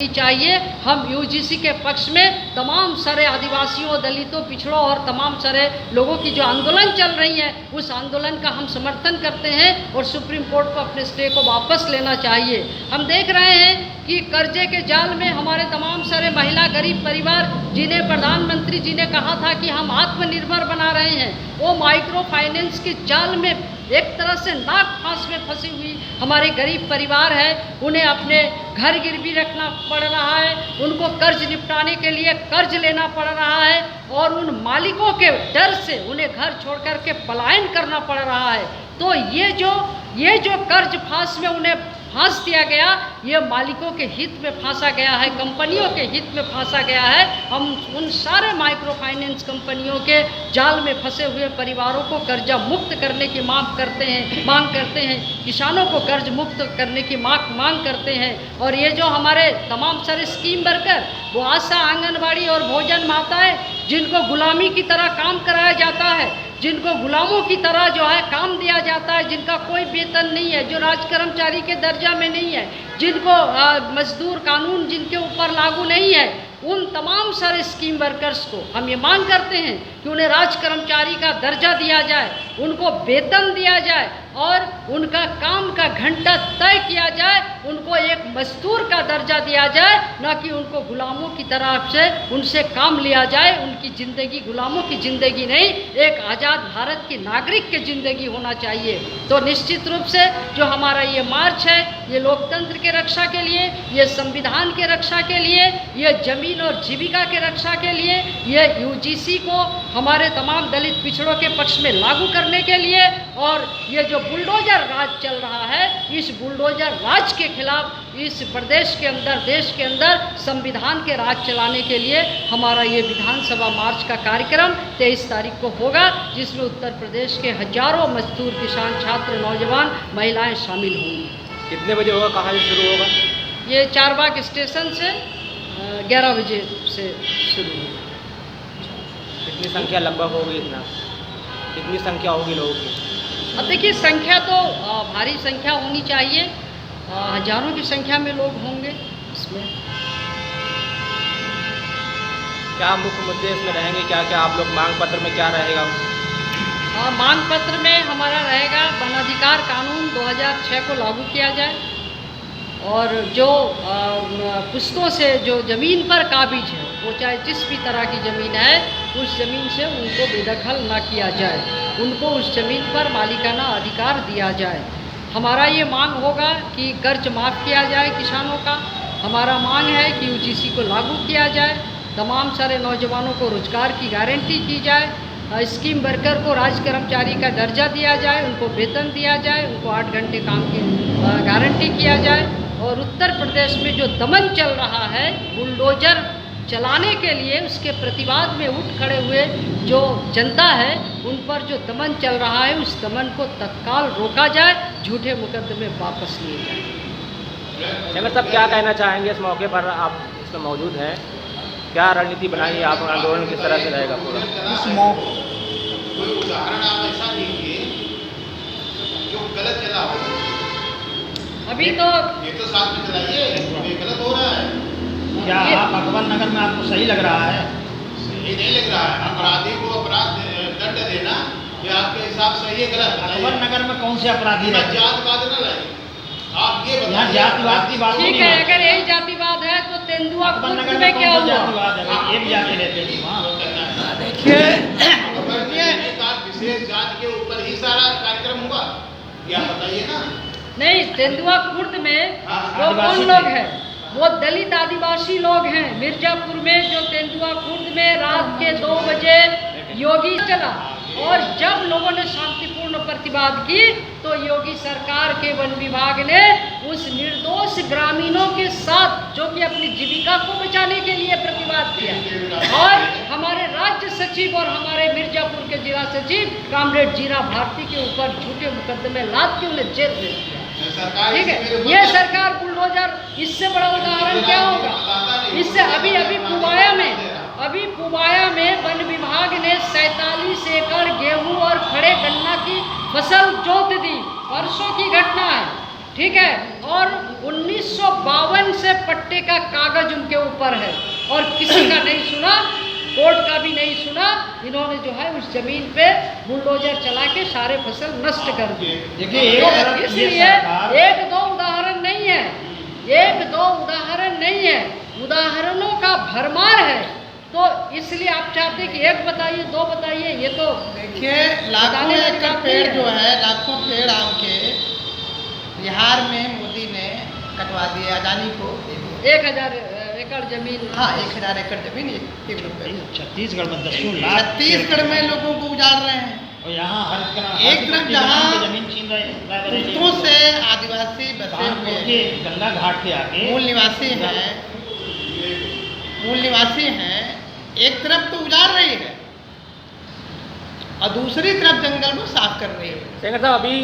चाहिए। हम यूजीसी के पक्ष में तमाम सारे आदिवासियों, दलितों, पिछड़ों और तमाम सारे लोगों की जो आंदोलन चल रही है उस आंदोलन का हम समर्थन करते हैं और सुप्रीम कोर्ट को अपने स्टे को वापस लेना चाहिए। हम देख रहे हैं कि कर्जे के जाल में हमारे तमाम सारे महिला, गरीब परिवार जिन्हें प्रधानमंत्री जी ने कहा था कि हम आत्मनिर्भर बना रहे हैं, वो माइक्रो फाइनेंस के जाल में एक तरह से नाक फांस में फंसी हुई हमारे गरीब परिवार है। उन्हें अपने घर गिरवी रखना पड़ रहा है, उनको कर्ज निपटाने के लिए कर्ज लेना पड़ रहा है और उन मालिकों के डर से उन्हें घर छोड़ कर के पलायन करना पड़ रहा है। तो ये जो कर्ज फांस में उन्हें फांस दिया गया, ये मालिकों के हित में फांसा गया है, कंपनियों के हित में फांसा गया है। हम उन सारे माइक्रो फाइनेंस कंपनियों के जाल में फंसे हुए परिवारों को कर्जा मुक्त करने की मांग करते हैं, किसानों को कर्ज मुक्त करने की मांग करते हैं। और ये जो हमारे तमाम सारे स्कीम वर्कर, वो आशा, आंगनबाड़ी और भोजन माताएं जिनको गुलामी की तरह काम कराया जाता है, जिनको गुलामों की तरह जो है काम दिया जाता है, जिनका कोई वेतन नहीं है, जो राज कर्मचारी के दर्जा में नहीं है, जिनको मजदूर कानून जिनके ऊपर लागू नहीं है, उन तमाम सारे स्कीम वर्कर्स को हम ये मांग करते हैं कि उन्हें राज कर्मचारी का दर्जा दिया जाए, उनको वेतन दिया जाए और उनका काम का घंटा तय किया जाए, उनको एक मजदूर का दर्जा दिया जाए, न कि उनको गुलामों की तरफ से उनसे काम लिया जाए। उनकी ज़िंदगी गुलामों की ज़िंदगी नहीं, एक आज़ाद भारत की नागरिक की ज़िंदगी होना चाहिए। तो निश्चित रूप से जो हमारा ये मार्च है, ये लोकतंत्र के रक्षा के लिए, ये संविधान के रक्षा के लिए, ये जमीन और जीविका के रक्षा के लिए, ये यूजीसी को हमारे तमाम दलित पिछड़ों के पक्ष में लागू करने के लिए, और ये जो बुलडोजर राज चल रहा है, इस बुलडोजर राज के खिलाफ इस प्रदेश के अंदर, देश के अंदर संविधान के राज चलाने के लिए हमारा ये विधानसभा मार्च का कार्यक्रम 23 तारीख को होगा, जिसमें उत्तर प्रदेश के हजारों मजदूर, किसान, छात्र, नौजवान, महिलाएं शामिल होंगी। कितने बजे होगा, कहाँ से शुरू होगा? ये चारबाग स्टेशन से 11 बजे से शुरू होगा। कितनी संख्या लगभग होगी? इतना कितनी संख्या होगी लोगों की? अब देखिए, संख्या तो भारी संख्या होनी चाहिए, हजारों की संख्या में लोग होंगे इसमें। क्या मुख्य मुद्दे इसमें रहेंगे? क्या क्या आप लोग मांग पत्र में क्या रहेगा? मांग पत्र में हमारा रहेगा वन अधिकार कानून 2006 को लागू किया जाए और जो पुश्तों से जो ज़मीन पर काबिज है, वो चाहे जिस भी तरह की ज़मीन है, उस ज़मीन से उनको बेदखल ना किया जाए, उनको उस ज़मीन पर मालिकाना अधिकार दिया जाए। हमारा ये मांग होगा कि कर्ज माफ़ किया जाए किसानों का। हमारा मांग है कि यूजीसी को लागू किया जाए, तमाम सारे नौजवानों को रोजगार की गारंटी की जाए, स्कीम वर्कर को राज कर्मचारी का दर्जा दिया जाए, उनको वेतन दिया जाए, उनको 8 घंटे काम की गारंटी किया जाए। और उत्तर प्रदेश में जो दमन चल रहा है बुलडोजर चलाने के लिए, उसके प्रतिवाद में उठ खड़े हुए जो जनता है, उन पर जो दमन चल रहा है, उस दमन को तत्काल रोका जाए, झूठे मुकदमे वापस लिए जाए। सेंगर साहब, क्या कहना चाहेंगे इस मौके पर? आप इसमें मौजूद हैं, क्या रणनीति बनाई आप? आंदोलन किस तरह से रहेगा पूरा? इस मौके कोई उदाहरण आप ऐसा दीजिए जो गलत चला हो। अभी तो ये तो साथ में चलाइए, ये गलत हो रहा है। क्या आप अकबर नगर में आपको सही लग रहा है? सही नहीं लग रहा है। अपराधी को अपराध दंड देना ये आपके हिसाब से सही है, गलत? अकबर नगर में कौन से अपराधी रहते हैं? जातिवाद न लाइए, आप ये यहाँ बताइए। जातिवाद की बात ठीक नहीं है, है। अगर यही जातिवाद है तो तेंदुआ अकबर खुर्द नगर में में क्या कौन सा हुआ? जातिवाद है? एक जाति रहते हैं वहाँ। विशेष जाति के ऊपर ही सारा कार्यक्रम होगा, क्या बताइए ना? नहीं, तेंदुआ खुर्द में वो कौन आदिवासी लोग थे। हैं? वो दलित आदिवासी लोग हैं। मिर्जापुर में जो तेंदुआ खुर्द में रात के 2 बजे योगी चला और जब लोगों ने शांतिपूर्ण प्रतिवाद की तो योगी सरकार के वन विभाग ने उस निर्दोष ग्रामीणों के साथ, जो कि अपनी जीविका को बचाने के लिए प्रतिवाद किया, और हमारे राज्य सचिव और हमारे मिर्जापुर के जिला सचिव कामरेड जीरा भारती के ऊपर झूठे मुकदमे लाद के उन्हें जेल भेज दिया। ठीक है, ये सरकार बुलडोजर, इससे बड़ा उदाहरण क्या होगा? इससे अभी पुबाया में वन विभाग ने 47 एकड़ गेहूं और खड़े गन्ना की फसल जोत दी, परसों की घटना है। ठीक है, और 1952 से पट्टे का कागज उनके ऊपर है और किसी का नहीं सुना, कोर्ट का भी नहीं सुना। इन्होंने जो है उस जमीन पे बुलडोजर चला के सारे फसल नष्ट कर दिए। देखिए एक तरफ ये इसलिए सरकार एक दो उदाहरण नहीं है, एक दो उदाहरण नहीं है, उदाहरणों का भरमार है। तो इसलिए आप चाहते कि एक बताइए, दो बताइए, ये तो देखिए लाखों एकड़ पेड़ जो है, लाखों पेड़ आम के बिहार में मोदी ने कटवा दिए, अदानी को दे दिए। 1000 एकड़ जमीन। हाँ, 1000 एकड़ जमीन एक रुपये। छत्तीसगढ़ में 10 लाख छत्तीसगढ़ में लोगों को उजाड़ रहे हैं। और यहाँ एक तरफ जहाँ जमीन छीन रहे पुख्तों से आदिवासी बसे हुए गंगा घाट के आगे मूल निवासी हैं, एक तरफ तो उजाड़ रही है और दूसरी तरफ जंगल को साफ कर रही है। सेंगर साहब, अभी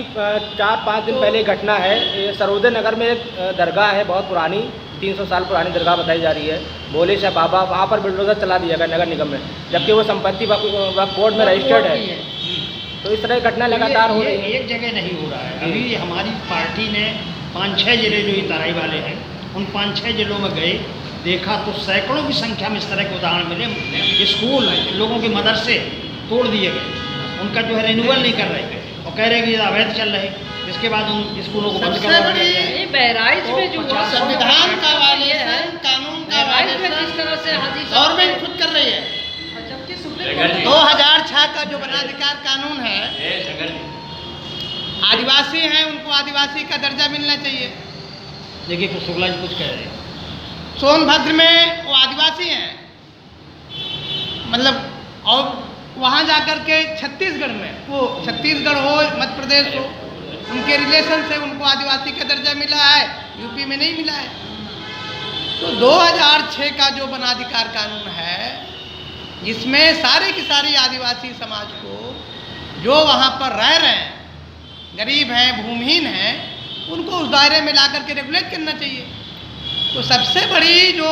4-5 दिन पहले घटना है, ये सरोदे नगर में एक दरगाह है, बहुत पुरानी, 300 साल पुरानी दरगाह बताई जा रही है, भोले शाह बाबा, वहाँ पर बुलडोजर चला दिया गया नगर निगम में, जबकि वो संपत्ति वक्फ बोर्ड में रजिस्टर्ड है। तो इस तरह की घटना लगातार हो रही है। एक जगह नहीं हो रहा है। अभी हमारी पार्टी ने 5-6 जिले जो ही तराई वाले हैं, उन 5-6 जिलों में गए, देखा तो सैकड़ों की संख्या में इस तरह के उदाहरण मिले। स्कूल लोगों के मदरसे तोड़ दिए गए, उनका जो है रिन्यूअल नहीं कर रहे और कह रहे कि ये अवैध चल रहे। इसके बाद उन स्कूलों को बंद करवा दिया गया। बहराइच में जो हुआ, संविधान का वायलेशन, कानून का बहराइच में जिस वायलेशन तरह से हाजी साहब गवर्नमेंट खुद कर रही है। जबकि सुप्रीम कोर्ट 2006 का जो वनाधिकार कानून है, आदिवासी हैं उनको आदिवासी का दर्जा मिलना चाहिए। देखिए कुछ शुक्ला जी कुछ कह रहे हैं। सोनभद्र में वो आदिवासी हैं, मतलब, और वहाँ जाकर के छत्तीसगढ़ में, वो छत्तीसगढ़ हो, मध्य प्रदेश हो, उनके रिलेशन से उनको आदिवासी का दर्जा मिला है, यूपी में नहीं मिला है। तो 2006 का जो वनाधिकार कानून है, जिसमें सारी की सारी आदिवासी समाज को जो वहाँ पर रह रहे हैं, गरीब हैं, भूमिहीन हैं, उनको उस दायरे में ला करके रेगुलेट करना चाहिए। तो सबसे बड़ी जो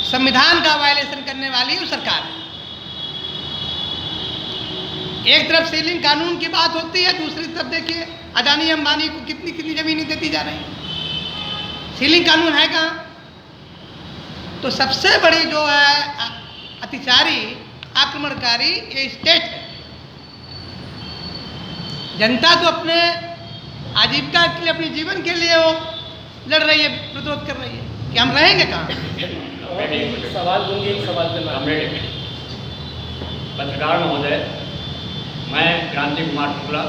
संविधान का वायलेशन करने वाली वो सरकार है। एक तरफ सीलिंग कानून की बात होती है, दूसरी तरफ देखिए अदानी अंबानी को कितनी कितनी जमीनें देती जा रही हैं। सीलिंग कानून है कहाँ? तो सबसे बड़ी जो है अतिचारी, आक्रमणकारी, ये स्टेट है। जनता तो अपने आजीविका के लिए, अपने जीवन के लिए वो लड़ रही है, प्रतिरोध कर रही है कि हम रहेंगे कहाँ? सवाल दूंगी, एक सवाल पे पत्रकार महोदय, मैं क्रांति कुमार शुक्ला।